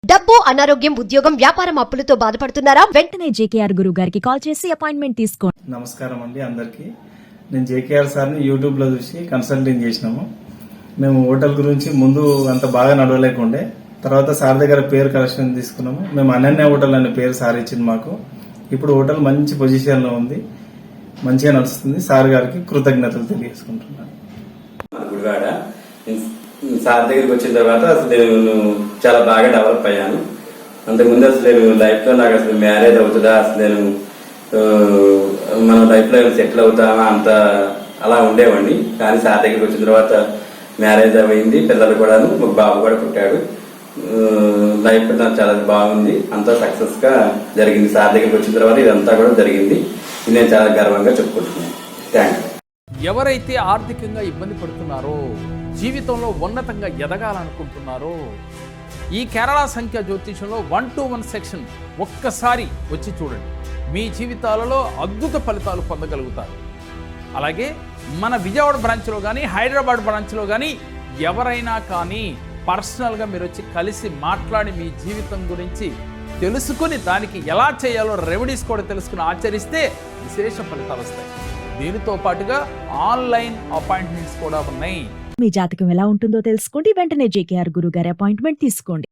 డబ్బు, అనారోగ్యం, ఉద్యోగం, వ్యాపారం అప్పులతో బాధపడుతున్నారా? వెంటనే జేకేఆర్ గురువు గారికి కాల్ చేసి అపాయింట్మెంట్ తీసుకోండి. నమస్కారం అండి అందరికి. నేను జేకేఆర్ సార్ని యూట్యూబ్ లో చూసి కన్సల్టింగ్ చేసినాము. మేము హోటల్ గురించి ముందు అంత బాగా నడవలేకుండే, తర్వాత సార్ దగ్గర పేరు కలెక్షన్ తీసుకున్నాము. మేము అనన్య హోటల్ అనే పేరు సార్ ఇచ్చింది మాకు. ఇప్పుడు హోటల్ మంచి పొజిషన్ లో ఉంది, మంచిగా నడుస్తుంది. సార్ గారికి కృతజ్ఞతలు తెలియజేసుకుంటున్నాను. గుడివాడ సార్ దగ్గరికి వచ్చిన తర్వాత అసలు నేను చాలా బాగా డెవలప్ అయ్యాను. అంతకుముందు అసలు నేను లైఫ్ లో నాకు అసలు మ్యారేజ్ అవుతుందా, అసలు నేను మన లైఫ్ లో సెటిల్ అవుతామా అంత అలా ఉండేవాడిని. కానీ సార్ దగ్గరికి వచ్చిన తర్వాత మ్యారేజ్ అయింది, పిల్లలు కూడాను, ఒక బాబు కూడా పుట్టాడు. లైఫ్ నాకు చాలా బాగుంది, అంతా సక్సెస్ గా జరిగింది. సార్ దగ్గరికి వచ్చిన తర్వాత ఇదంతా కూడా జరిగింది. ఇది నేను చాలా గర్వంగా చెప్పుకుంటున్నాను. Thank you. ఎవరైతే ఆర్థికంగా ఇబ్బంది పడుతున్నారో, జీవితంలో ఉన్నతంగా ఎదగాలనుకుంటున్నారో, ఈ కేరళ సంఖ్య జ్యోతిషంలో 1-to-1 సెక్షన్ ఒక్కసారి వచ్చి చూడండి. మీ జీవితాలలో అద్భుత ఫలితాలు పొందగలుగుతారు. అలాగే మన విజయవాడ బ్రాంచ్లో కానీ, హైదరాబాద్ బ్రాంచ్లో కానీ ఎవరైనా కానీ పర్సనల్గా మీరు వచ్చి కలిసి మాట్లాడి మీ జీవితం గురించి తెలుసుకుని దానికి ఎలా చేయాలో రెమెడీస్ కూడా తెలుసుకుని ఆచరిస్తే విశేష ఫలితాలు వస్తాయి. దీనితో పాటుగా ఆన్లైన్ అపాయింట్మెంట్స్ కూడా ఉన్నాయి. మీ జాతకం ఎలా ఉంటుందో తెలుసుకోండి. వెంటనే జేకేఆర్ గురువు గారి అపాయింట్మెంట్ తీసుకోండి.